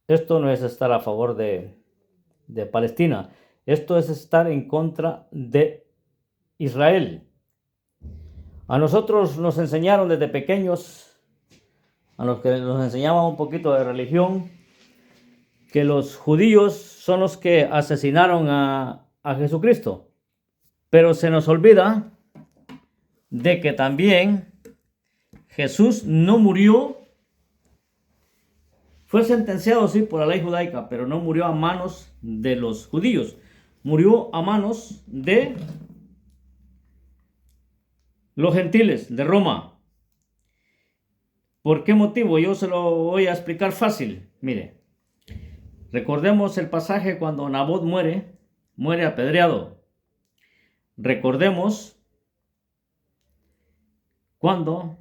Esto no es estar a favor de Palestina. Esto es estar en contra de Israel. A nosotros nos enseñaron desde pequeños, a los que nos enseñaban un poquito de religión, que los judíos son los que asesinaron a Jesucristo. Pero se nos olvida de que también Jesús no murió, fue sentenciado sí por la ley judaica, pero no murió a manos de los judíos, murió a manos de los gentiles de Roma. ¿Por qué motivo? Yo se lo voy a explicar fácil. Mire, recordemos el pasaje cuando Nabot muere apedreado. Recordemos cuando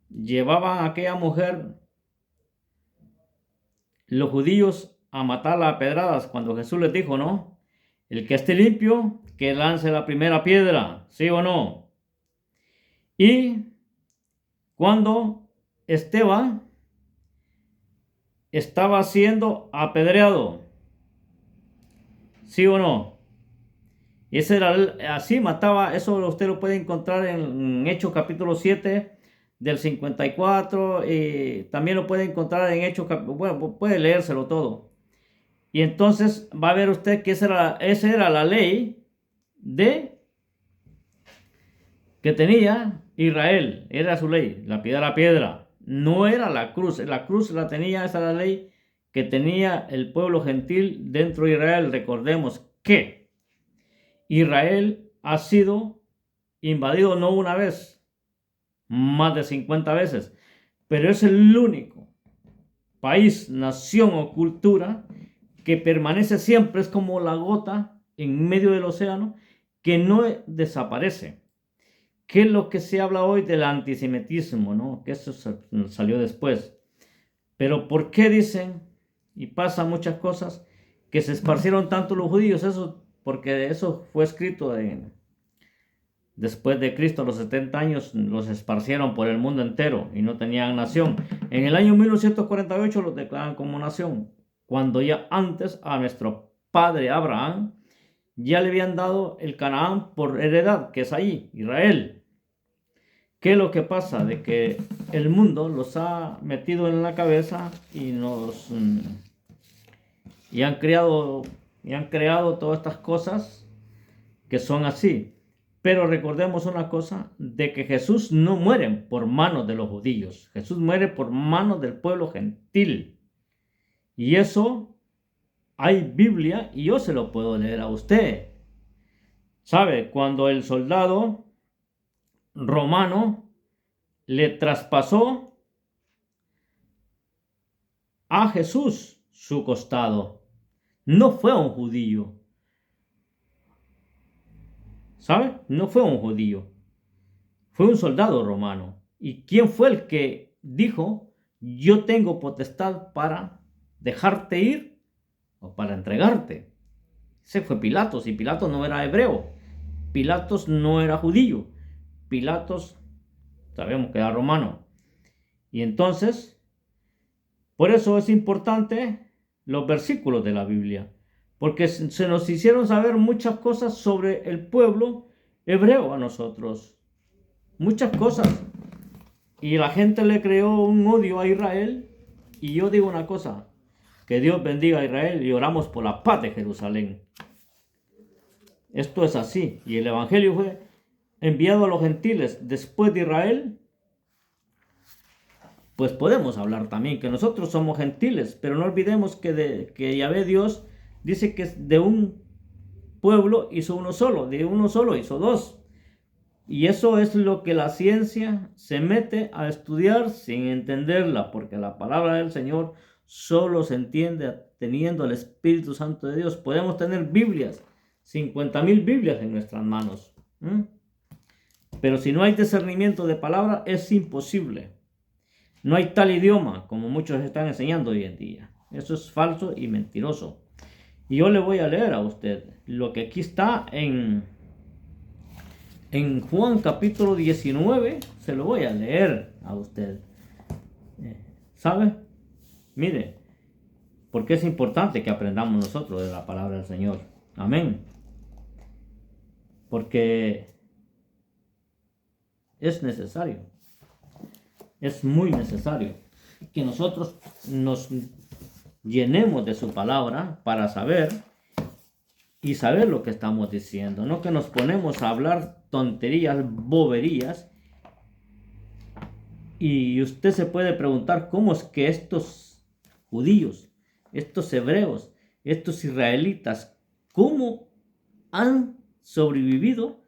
llevaban a aquella mujer los judíos a matarla a pedradas, cuando Jesús les dijo, ¿no? El que esté limpio, que lance la primera piedra, ¿sí o no? Y cuando Esteban estaba siendo apedreado, ¿sí o no? Y ese era, así mataba, eso usted lo puede encontrar en Hechos capítulo 7 del 54, y también lo puede encontrar en Hechos, bueno, puede leérselo todo. Y entonces va a ver usted que esa era la ley que tenía Israel, era su ley, la piedra a piedra, no era la cruz la tenía, esa era la ley que tenía el pueblo gentil dentro de Israel. Recordemos que Israel ha sido invadido no una vez, más de 50 veces, pero es el único país, nación o cultura que permanece siempre, es como la gota en medio del océano, que no desaparece. ¿Qué es lo que se habla hoy del antisemitismo, no? Que eso salió después. Pero ¿por qué dicen, y pasan muchas cosas, que se esparcieron tanto los judíos? Eso, porque eso fue escrito después de Cristo, a los 70 años, los esparcieron por el mundo entero y no tenían nación. En el año 1948 los declaran como nación, cuando ya antes a nuestro padre Abraham ya le habían dado el Canaán por heredad, que es ahí, Israel. ¿Qué es lo que pasa? De que el mundo los ha metido en la cabeza y han creado todas estas cosas que son así. Pero recordemos una cosa, de que Jesús no muere por manos de los judíos, Jesús muere por manos del pueblo gentil. Y eso hay Biblia y yo se lo puedo leer a usted. ¿Sabe? Cuando el soldado romano le traspasó a Jesús su costado, no fue un judío. ¿Sabe? No fue un judío, fue un soldado romano. ¿Y quién fue el que dijo, yo tengo potestad para dejarte ir o para entregarte? Ese fue Pilatos, y Pilatos no era hebreo, Pilatos no era judío, Pilatos sabemos que era romano. Y entonces, por eso es importante los versículos de la Biblia, porque se nos hicieron saber muchas cosas sobre el pueblo hebreo a nosotros, muchas cosas, y la gente le creó un odio a Israel. Y yo digo una cosa, que Dios bendiga a Israel y oramos por la paz de Jerusalén. Esto es así, y el evangelio fue enviado a los gentiles después de Israel. Pues podemos hablar también que nosotros somos gentiles, pero no olvidemos que Yahvé Dios dice que de un pueblo hizo uno solo, de uno solo hizo dos. Y eso es lo que la ciencia se mete a estudiar sin entenderla, porque la palabra del Señor solo se entiende teniendo el Espíritu Santo de Dios. Podemos tener Biblias, 50,000 Biblias en nuestras manos, pero si no hay discernimiento de palabra es imposible. No hay tal idioma como muchos están enseñando hoy en día. Eso es falso y mentiroso. Y yo le voy a leer a usted lo que aquí está en Juan capítulo 19. Se lo voy a leer a usted. ¿Sabe? Mire, Porque es importante que aprendamos nosotros de la palabra del Señor. Amén. Porque es necesario, es muy necesario que nosotros nos llenemos de su palabra para saber y saber lo que estamos diciendo. No que nos ponemos a hablar tonterías, boberías. Y usted se puede preguntar cómo es que estos judíos, estos hebreos, estos israelitas, cómo han sobrevivido.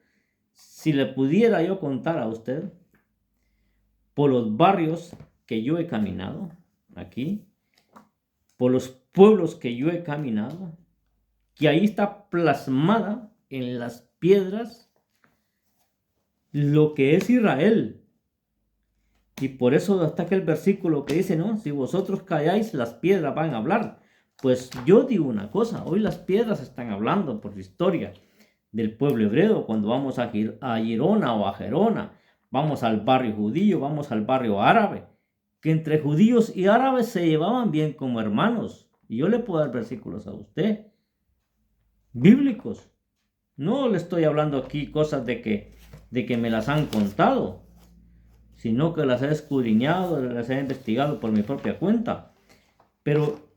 Si le pudiera yo contar a usted por los barrios que yo he caminado aquí, por los pueblos que yo he caminado, que ahí está plasmada en las piedras lo que es Israel. Y por eso hasta aquel versículo que dice, ¿no? Si vosotros calláis, las piedras van a hablar. Pues yo digo una cosa, hoy las piedras están hablando por la historia del pueblo hebreo. Cuando vamos a Girona o a Gerona, vamos al barrio judío, vamos al barrio árabe, que entre judíos y árabes se llevaban bien como hermanos. Y yo le puedo dar versículos a usted, bíblicos. No le estoy hablando aquí cosas de que me las han contado, sino que las he escudriñado, las he investigado por mi propia cuenta. Pero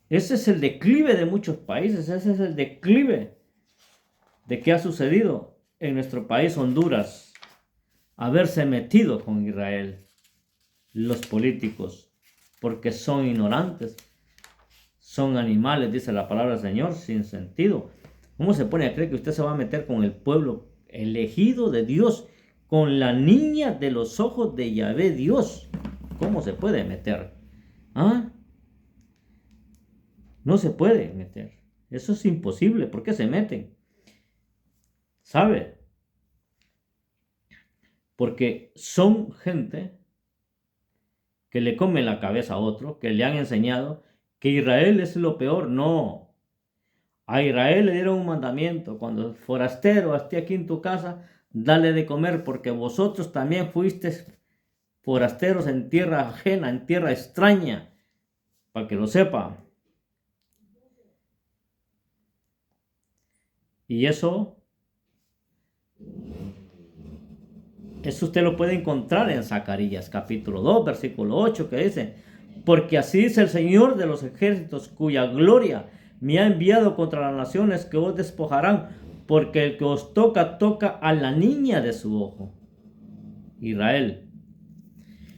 ese es el declive de muchos países, ese es el declive de qué ha sucedido en nuestro país Honduras, haberse metido con Israel, los políticos, porque son ignorantes, son animales, dice la palabra del Señor, sin sentido. ¿Cómo se pone a creer que usted se va a meter con el pueblo elegido de Dios, con la niña de los ojos de Yahvé Dios? ¿Cómo se puede meter? ¿Ah? No se puede meter. Eso es imposible. ¿Por qué se meten? ¿Sabe? Porque son gente que le come la cabeza a otro, que le han enseñado que Israel es lo peor. No. A Israel le dieron un mandamiento: cuando el forastero esté aquí en tu casa, dale de comer, porque vosotros también fuisteis forasteros en tierra ajena, en tierra extraña, para que lo sepa. Y eso usted lo puede encontrar en Zacarías capítulo 2, versículo 8, que dice: porque así dice el Señor de los ejércitos, cuya gloria me ha enviado contra las naciones que os despojarán, porque el que os toca, toca a la niña de su ojo. Israel.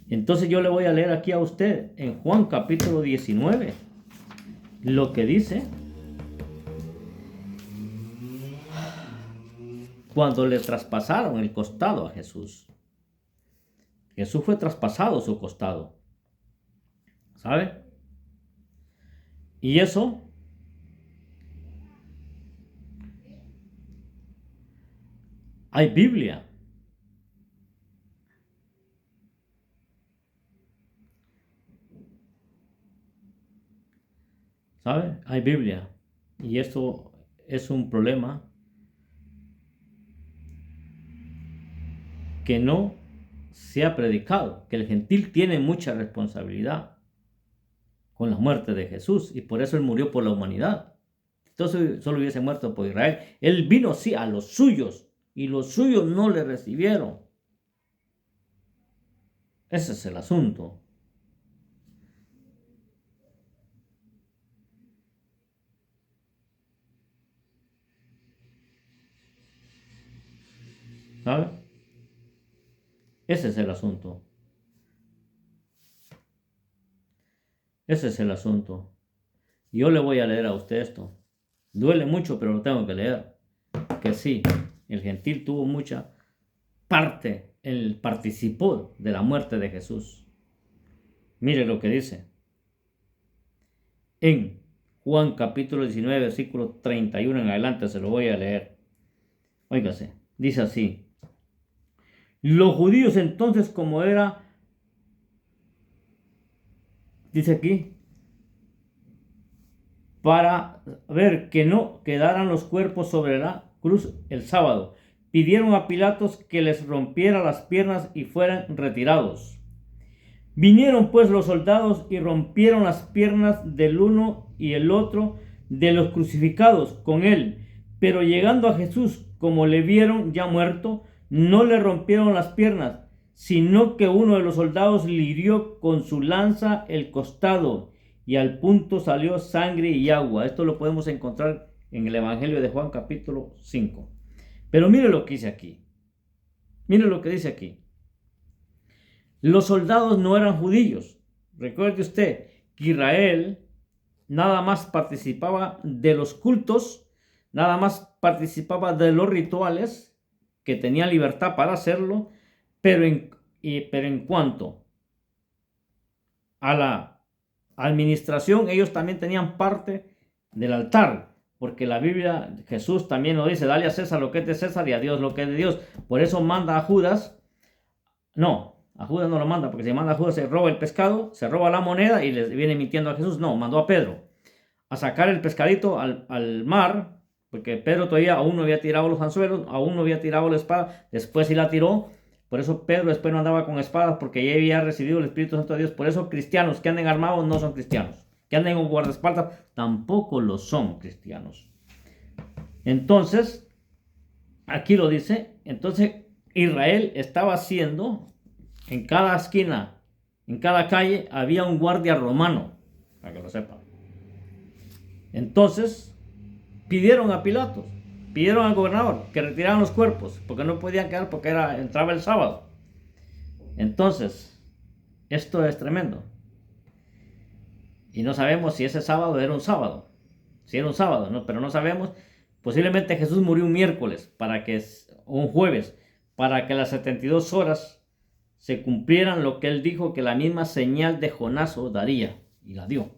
Entonces yo le voy a leer aquí a usted en Juan capítulo 19 lo que dice cuando le traspasaron el costado a Jesús. Jesús fue traspasado su costado, ¿sabe? Y eso hay Biblia. ¿Sabe? Hay Biblia. Y esto es un problema que no se ha predicado, que el gentil tiene mucha responsabilidad con la muerte de Jesús, y por eso él murió por la humanidad. Entonces solo hubiese muerto por Israel. Él vino sí a los suyos, y los suyos no le recibieron. Ese es el asunto. ¿Sabe? Ese es el asunto. Ese es el asunto. Yo le voy a leer a usted esto. Duele mucho, pero lo tengo que leer. Que sí, el gentil tuvo mucha parte, él participó de la muerte de Jesús. Mire lo que dice en Juan capítulo 19, versículo 31 en adelante, se lo voy a leer. Óigase, dice así: los judíos entonces, como era, dice aquí, para ver que no quedaran los cuerpos sobre la cruz el sábado, pidieron a Pilatos que les rompiera las piernas y fueran retirados. Vinieron pues los soldados y rompieron las piernas del uno y el otro de los crucificados con él. Pero llegando a Jesús, como le vieron ya muerto, no le rompieron las piernas, sino que uno de los soldados le hirió con su lanza el costado, y al punto salió sangre y agua. Esto lo podemos encontrar en el Evangelio de Juan capítulo 5. Pero mire lo que dice aquí. Mire lo que dice aquí. Los soldados no eran judíos. Recuerde usted que Israel nada más participaba de los cultos, nada más participaba de los rituales, que tenía libertad para hacerlo, pero en cuanto a la administración, ellos también tenían parte del altar, porque la Biblia, Jesús también lo dice: dale a César lo que es de César y a Dios lo que es de Dios. Por eso manda a Judas, a Judas no lo manda, porque si manda a Judas se roba el pescado, se roba la moneda y le viene mintiendo a Jesús. No, mandó a Pedro a sacar el pescadito al mar, porque Pedro todavía aún no había tirado los anzuelos, aún no había tirado la espada, después sí la tiró. Por eso Pedro después no andaba con espadas, porque ya había recibido el Espíritu Santo de Dios. Por eso cristianos que anden armados no son cristianos, que anden con guardaespaldas tampoco lo son cristianos. Entonces, aquí lo dice, entonces Israel estaba haciendo, en cada esquina, en cada calle, había un guardia romano, para que lo sepan. Entonces, pidieron a Pilatos, pidieron al gobernador que retiraran los cuerpos, porque no podían quedar, porque entraba el sábado. Entonces, esto es tremendo. Y no sabemos si ese sábado era un sábado. Si era un sábado, ¿no? Pero no sabemos. Posiblemente Jesús murió un miércoles, un jueves, para que las 72 horas se cumplieran lo que él dijo que la misma señal de Jonás daría, y la dio.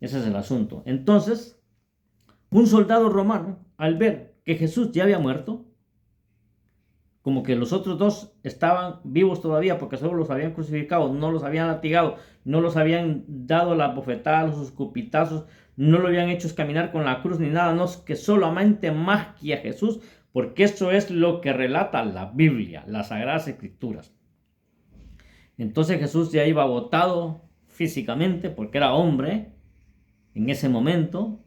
Ese es el asunto. Entonces, un soldado romano, al ver que Jesús ya había muerto, como que los otros dos estaban vivos todavía, porque solo los habían crucificado, no los habían latigado, no los habían dado la bofetada, los escupitazos, no lo habían hecho caminar con la cruz ni nada, no, que solamente más que a Jesús, porque eso es lo que relata la Biblia, las Sagradas Escrituras. Entonces Jesús ya iba agotado físicamente, porque era hombre en ese momento,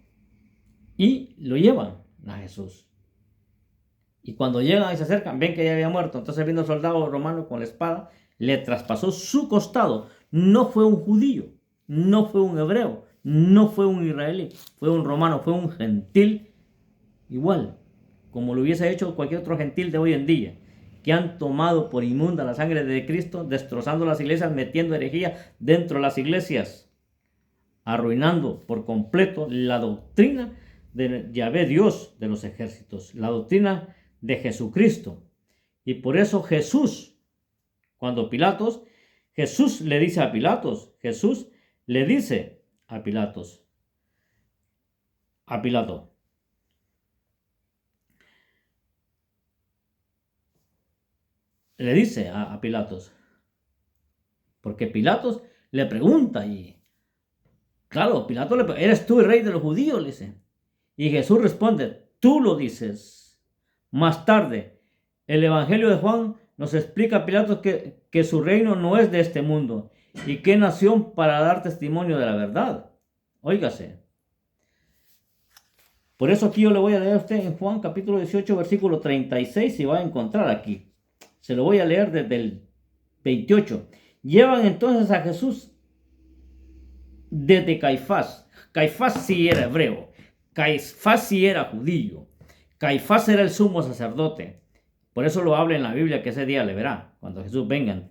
y lo llevan a Jesús. Y cuando llegan y se acercan, ven que ya había muerto. Entonces vino el soldado romano con la espada, le traspasó su costado. No fue un judío, no fue un hebreo, no fue un israelí, fue un romano, fue un gentil, igual como lo hubiese hecho cualquier otro gentil de hoy en día, que han tomado por inmunda la sangre de Cristo, destrozando las iglesias, metiendo herejía dentro de las iglesias, arruinando por completo la doctrina de Yahvé, Dios de los ejércitos, la doctrina de Jesucristo. Y por eso Jesús, cuando Jesús le dice a Pilato, le dice a Pilatos, porque Pilatos le pregunta, y claro, Pilato le pregunta: ¿eres tú el rey de los judíos?, le dice. Y Jesús responde: tú lo dices. Más tarde, el Evangelio de Juan nos explica a Pilatos que su reino no es de este mundo, y que nació para dar testimonio de la verdad. Óigase. Por eso aquí yo le voy a leer a usted en Juan capítulo 18, versículo 36, y va a encontrar aquí. Se lo voy a leer desde el 28. Llevan entonces a Jesús desde Caifás. Caifás sí era hebreo. Caifás sí era judío. Caifás era el sumo sacerdote. Por eso lo habla en la Biblia, que ese día le verá, cuando Jesús venga.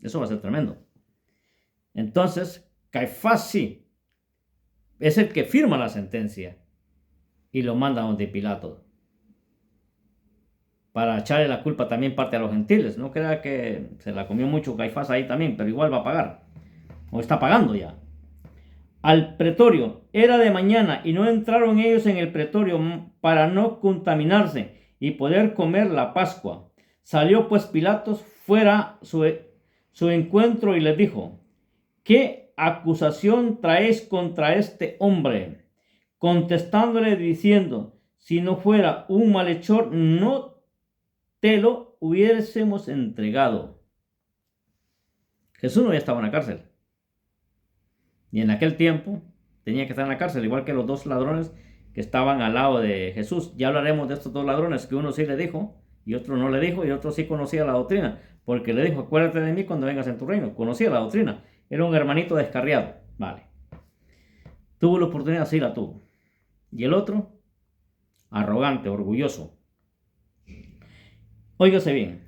Eso va a ser tremendo. Entonces, Caifás sí es el que firma la sentencia y lo manda a donde Pilato, para echarle la culpa también parte a los gentiles. No crea que se la comió mucho Caifás ahí también, pero igual va a pagar, o está pagando ya. Al pretorio, era de mañana, y no entraron ellos en el pretorio para no contaminarse y poder comer la Pascua. Salió pues Pilatos fuera su encuentro y les dijo: ¿qué acusación traéis contra este hombre? Contestándole diciendo: si no fuera un malhechor, no te lo hubiésemos entregado. Jesús no ya estaba en la cárcel. Y en aquel tiempo tenía que estar en la cárcel, igual que los dos ladrones que estaban al lado de Jesús. Ya hablaremos de estos dos ladrones, que uno sí le dijo y otro no le dijo, y otro sí conocía la doctrina, porque le dijo, acuérdate de mí cuando vengas en tu reino. Conocía la doctrina. Era un hermanito descarriado. Vale. Tuvo la oportunidad, sí la tuvo. Y el otro, arrogante, orgulloso. Óigase bien.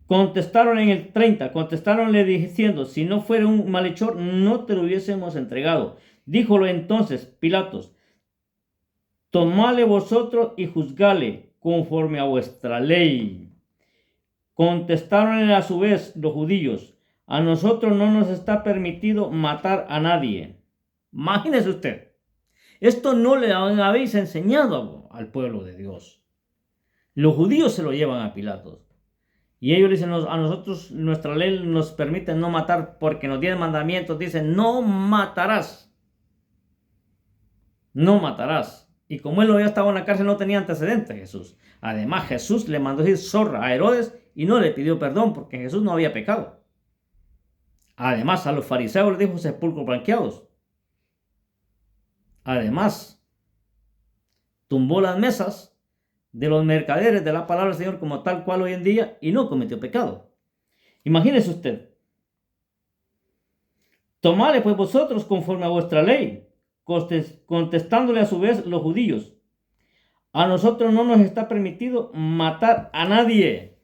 Contestaron en el 30, contestaronle diciendo, si no fuera un malhechor, no te lo hubiésemos entregado. Díjolo entonces Pilatos, tomadle vosotros y juzgale conforme a vuestra ley. Contestaronle a su vez los judíos, a nosotros no nos está permitido matar a nadie. Imagínese usted, esto no le habéis enseñado al pueblo de Dios. Los judíos se lo llevan a Pilatos. Y ellos dicen, a nosotros nuestra ley nos permite no matar porque en los 10 mandamientos dicen, no matarás. No matarás. Y como él no había estado en la cárcel, no tenía antecedentes Jesús. Además, Jesús le mandó decir zorra a Herodes y no le pidió perdón porque Jesús no había pecado. Además, a los fariseos les dijo sepulcros blanqueados. Además, tumbó las mesas de los mercaderes de la palabra del Señor como tal cual hoy en día y no cometió pecado. Imagínese usted. Tomadle pues vosotros conforme a vuestra ley, contestándole a su vez los judíos. A nosotros no nos está permitido matar a nadie.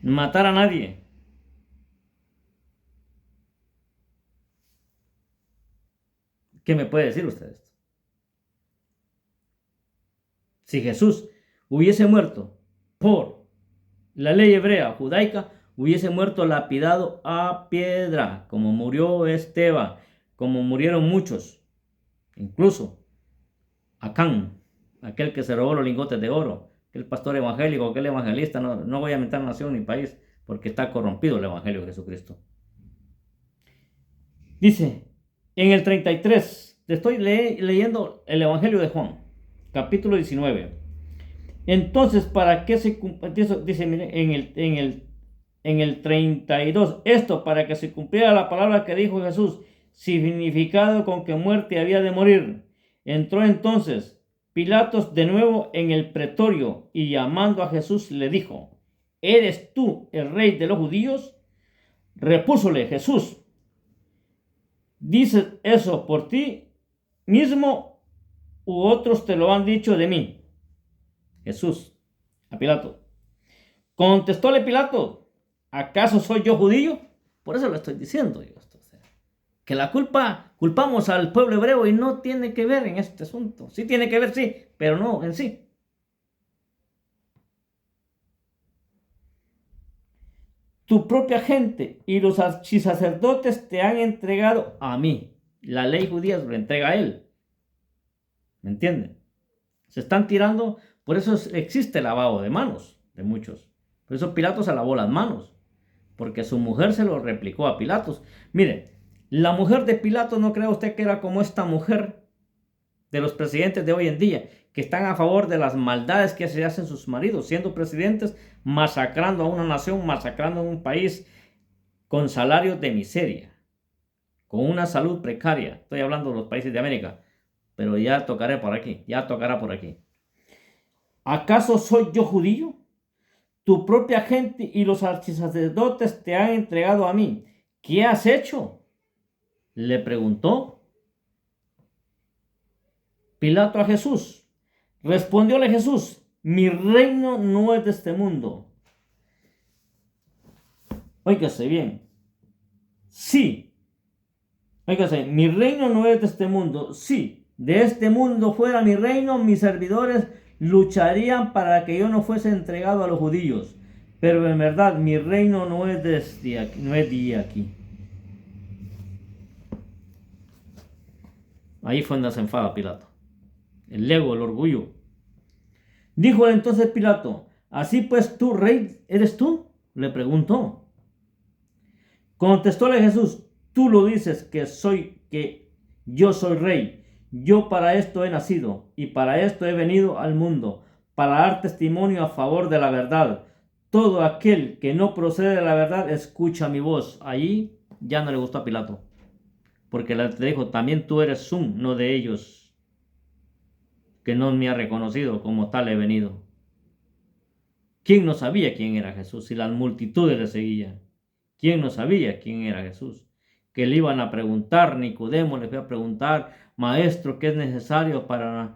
Matar a nadie. ¿Qué me puede decir usted esto? Si Jesús hubiese muerto por la ley hebrea judaica, hubiese muerto lapidado a piedra, como murió Esteban, como murieron muchos, incluso Acán, aquel que se robó los lingotes de oro, aquel pastor evangélico, aquel evangelista, no voy a mentar nación ni país, porque está corrompido el evangelio de Jesucristo. Dice, en el 33, te estoy leyendo el evangelio de Juan, capítulo 19. Entonces, ¿para qué se dice en el 32? Esto para que se cumpliera la palabra que dijo Jesús, significado con que muerte había de morir. Entró entonces Pilatos de nuevo en el pretorio y llamando a Jesús le dijo, ¿eres tú el rey de los judíos? Repúsole Jesús, ¿dices eso por ti mismo u otros te lo han dicho de mí? Jesús a Pilato. Contestóle Pilato, ¿acaso soy yo judío? Por eso lo estoy diciendo yo. Que la culpamos al pueblo hebreo y no tiene que ver en este asunto. Sí tiene que ver, sí, pero no en sí. Tu propia gente y los archisacerdotes te han entregado a mí. La ley judía lo entrega a él. ¿Me entienden? Se están tirando, por eso existe el lavado de manos de muchos. Por eso Pilato se lavó las manos, porque su mujer se lo replicó a Pilatos. Mire, la mujer de Pilato, no crea usted que era como esta mujer de los presidentes de hoy en día, que están a favor de las maldades que se hacen sus maridos, siendo presidentes, masacrando a una nación, masacrando a un país con salarios de miseria, con una salud precaria. Estoy hablando de los países de América, pero ya tocaré por aquí, ya tocará por aquí. ¿Acaso soy yo judío? Tu propia gente y los archisacerdotes te han entregado a mí. ¿Qué has hecho?, le preguntó Pilato a Jesús. Respondióle Jesús, mi reino no es de este mundo. Óigase bien. Sí. Óigase, mi reino no es de este mundo. Sí, de este mundo fuera mi reino, mis servidores lucharían para que yo no fuese entregado a los judíos. Pero en verdad, mi reino no es de aquí. Ahí fue donde se enfada Pilato. El ego, el orgullo. Dijo entonces Pilato, ¿así pues tú, rey, eres tú?, le preguntó. Contestóle Jesús, tú lo dices que yo soy rey. Yo para esto he nacido y para esto he venido al mundo, para dar testimonio a favor de la verdad. todo aquel que no procede de la verdad escucha mi voz. Ahí ya no le gustó a Pilato, porque le dijo, también tú eres uno de ellos, que no me ha reconocido, como tal he venido. ¿Quién no sabía quién era Jesús si las multitudes le seguían? ¿Quién no sabía quién era Jesús? Que le iban a preguntar, Nicodemo le fue a preguntar, maestro, ¿qué es necesario para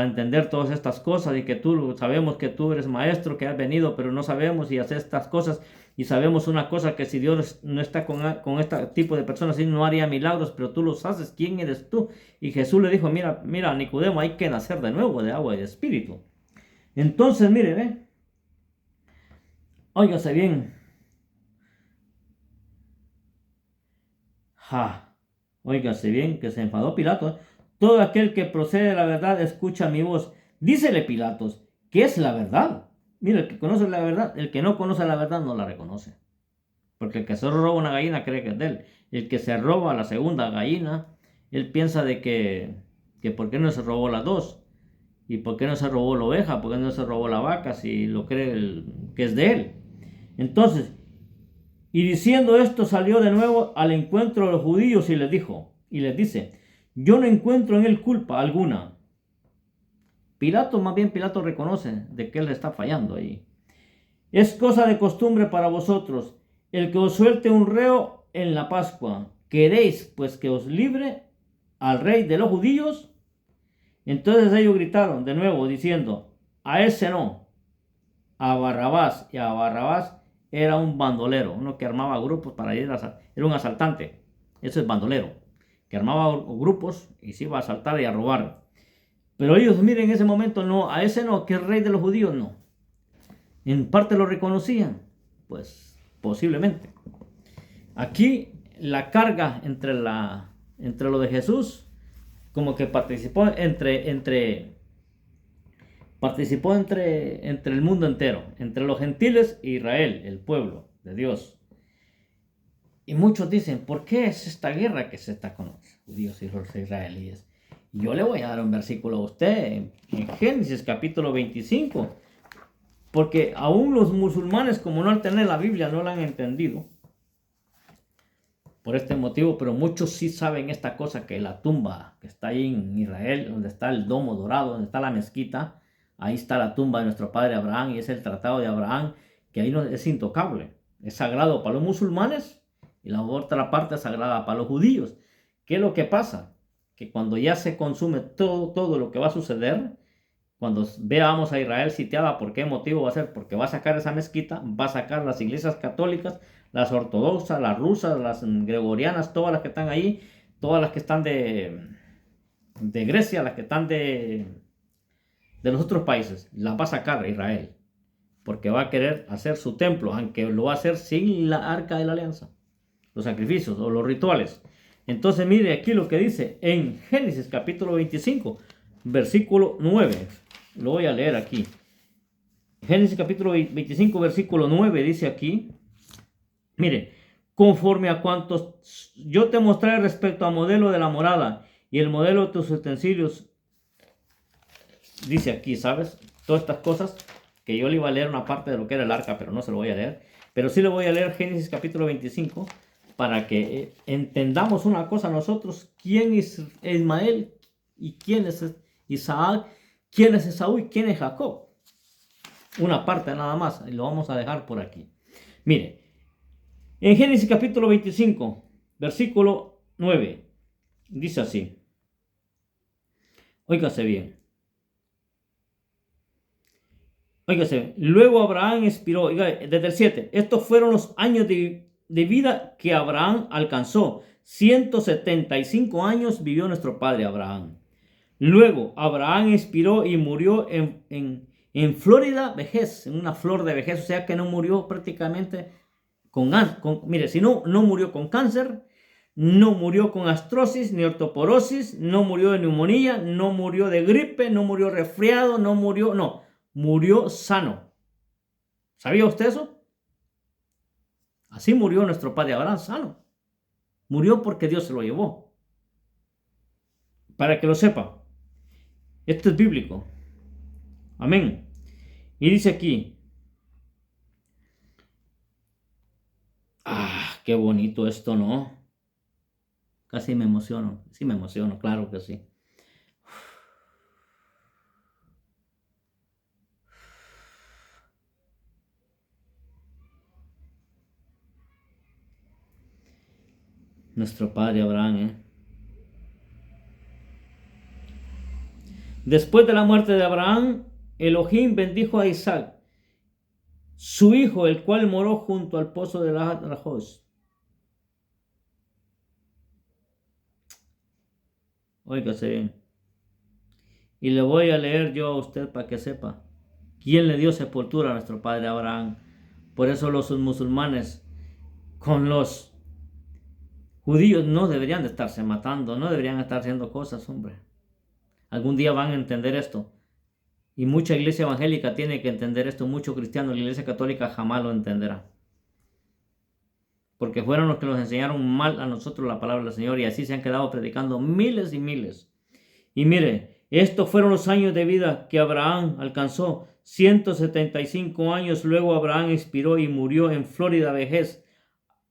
entender todas estas cosas? Y que tú sabemos que tú eres maestro, que has venido, pero no sabemos y haces estas cosas. Y sabemos una cosa, que si Dios no está con este tipo de personas, así no haría milagros, pero tú los haces. ¿Quién eres tú? Y Jesús le dijo, mira, Nicodemo, hay que nacer de nuevo de agua y de espíritu. Entonces, mire, ve, óigase bien. Óigase bien, que se enfadó Pilato. Todo aquel que procede de la verdad escucha mi voz. Dícele Pilatos, ¿qué es la verdad? Mira, el que conoce la verdad, el que no conoce la verdad no la reconoce. Porque el que se roba una gallina cree que es de él. El que se roba la segunda gallina, él piensa de que ¿por qué no se robó las dos? ¿Y por qué no se robó la oveja? ¿Por qué no se robó la vaca? Si lo cree que es de él. Entonces, y diciendo esto salió de nuevo al encuentro de los judíos y les dice, yo no encuentro en él culpa alguna. Pilato reconoce de que él está fallando ahí. Es cosa de costumbre para vosotros el que os suelte un reo en la Pascua. ¿Queréis pues que os libre al rey de los judíos? Entonces ellos gritaron de nuevo diciendo, a ese no, a Barrabás. Y a Barrabás era un bandolero, uno que armaba grupos para ir era un asaltante. Eso es bandolero, que armaba grupos y se iba a asaltar y a robar. Pero ellos, miren, en ese momento no, a ese no, que es rey de los judíos, no. En parte lo reconocían, pues posiblemente. Aquí la carga entre lo de Jesús, como que participó entre el mundo entero, entre los gentiles e Israel, el pueblo de Dios. Y muchos dicen, ¿por qué es esta guerra que se está con los judíos y los israelíes? Y yo le voy a dar un versículo a usted en Génesis capítulo 25, porque aún los musulmanes, como no al tener la Biblia, no la han entendido por este motivo, pero muchos sí saben esta cosa, que la tumba que está ahí en Israel, donde está el domo dorado, donde está la mezquita, ahí está la tumba de nuestro padre Abraham y es el tratado de Abraham, que ahí no, es intocable, es sagrado para los musulmanes y la otra parte es sagrada para los judíos. ¿Qué es lo que pasa? Que cuando ya se consume todo lo que va a suceder, cuando veamos a Israel sitiada, ¿por qué motivo va a ser? Porque va a sacar esa mezquita, va a sacar las iglesias católicas, las ortodoxas, las rusas, las gregorianas, todas las que están ahí, todas las que están de Grecia, las que están de los otros países, las va a sacar Israel, porque va a querer hacer su templo, aunque lo va a hacer sin la arca de la alianza, los sacrificios o los rituales. Entonces mire aquí lo que dice en Génesis capítulo 25, versículo 9. Lo voy a leer aquí. Génesis capítulo 25, versículo 9 dice aquí, mire, conforme a cuantos yo te mostré respecto al modelo de la morada y el modelo de tus utensilios, dice aquí, ¿sabes? Todas estas cosas que yo le iba a leer una parte de lo que era el arca, pero no se lo voy a leer. Pero sí le voy a leer Génesis capítulo 25 para que entendamos una cosa nosotros, quién es Ismael y quién es Isaac, quién es Esaú y quién es Jacob. Una parte nada más, y lo vamos a dejar por aquí. Mire, en Génesis capítulo 25, versículo 9, dice así. Óigase bien. Óigase, luego Abraham expiró, oiga, desde el 7, estos fueron los años de vida que Abraham alcanzó. 175 años vivió nuestro padre Abraham. Luego Abraham expiró y murió en Florida vejez, en una flor de vejez, o sea que no murió prácticamente mire, si no murió con cáncer, no murió con astrosis ni ortoporosis, no murió de neumonía, no murió de gripe, no murió resfriado, murió sano. ¿Sabía usted eso? Así murió nuestro padre Abraham, sano. Murió porque Dios se lo llevó. Para que lo sepa, esto es bíblico. Amén. Y dice aquí, Qué bonito esto, ¿no? Casi me emociono. Sí me emociono, claro que sí. Nuestro padre Abraham, ¿eh? Después de la muerte de Abraham, Elohim bendijo a Isaac, su hijo, el cual moró junto al pozo de Lajos. Óigase bien. Y le voy a leer yo a usted para que sepa quién le dio sepultura a nuestro padre Abraham. Por eso los musulmanes con los judíos no deberían de estarse matando, no deberían estar haciendo cosas, hombre. Algún día van a entender esto. Y mucha iglesia evangélica tiene que entender esto. Muchos cristianos, la iglesia católica jamás lo entenderá. Porque fueron los que nos enseñaron mal a nosotros la palabra del Señor. Y así se han quedado predicando miles y miles. Y mire, estos fueron los años de vida que Abraham alcanzó. 175 años. Luego Abraham expiró y murió en flórida vejez,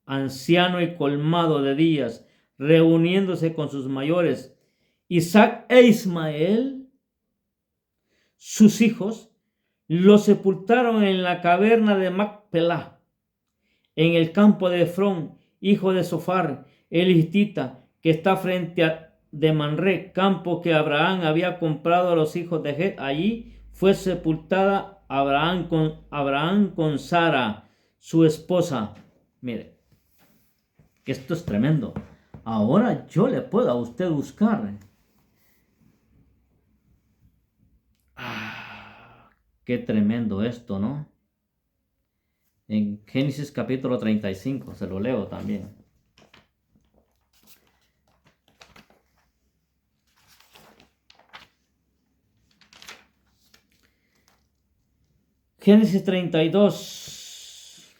anciano y colmado de días, reuniéndose con sus mayores, Isaac e Ismael, sus hijos, lo sepultaron en la caverna de Macpelá, en el campo de Efrón, hijo de Sofar, el hitita, que está frente a de Manré, campo que Abraham había comprado a los hijos de Het. Allí fue sepultada Abraham con Sara, su esposa. Mire, que esto es tremendo. Ahora yo le puedo a usted buscar. Qué tremendo esto, ¿no? En Génesis capítulo 35, se lo leo también. Génesis 32.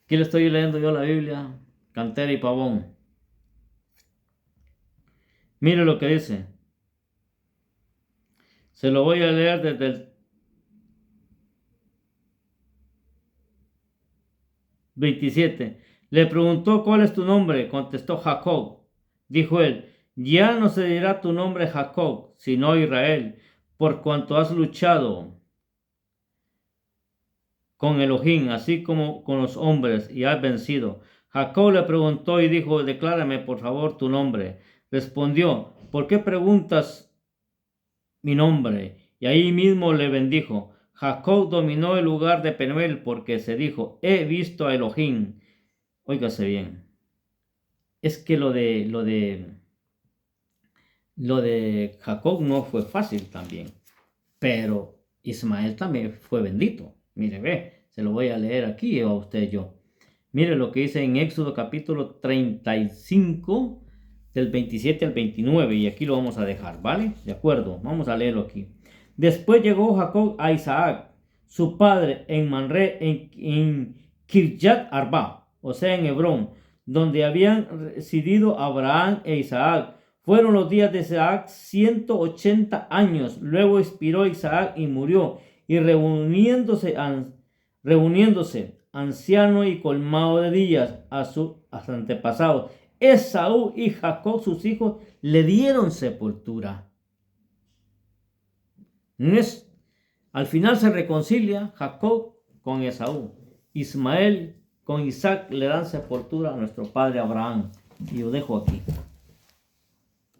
Aquí le estoy leyendo yo la Biblia, cantera y pavón. Mire lo que dice. Se lo voy a leer desde el 27. Le preguntó: ¿cuál es tu nombre? Contestó: Jacob. Dijo él: ya no se dirá tu nombre Jacob, sino Israel, por cuanto has luchado con Elohim, así como con los hombres, y has vencido. Jacob le preguntó y dijo: declárame por favor tu nombre. Respondió: ¿por qué preguntas mi nombre? Y ahí mismo le bendijo. Jacob dominó el lugar de Penuel, porque se dijo: he visto a Elohim. Óigase bien. Es que lo de Jacob no fue fácil también, pero Ismael también fue bendito. Mire, ve, se lo voy a leer aquí a usted yo. Mire lo que dice en Éxodo capítulo 35, del 27 al 29, y aquí lo vamos a dejar, ¿vale? De acuerdo, vamos a leerlo aquí. Después llegó Jacob a Isaac, su padre, en Manré, en Kirjat Arba, o sea, en Hebrón, donde habían residido Abraham e Isaac. Fueron los días de Isaac 180 años. Luego expiró Isaac y murió, y reuniéndose anciano y colmado de días a sus antepasados, Esaú y Jacob, sus hijos, le dieron sepultura. Al final se reconcilia Jacob con Esaú. Ismael con Isaac le dan sepultura a nuestro padre Abraham. Y lo dejo aquí.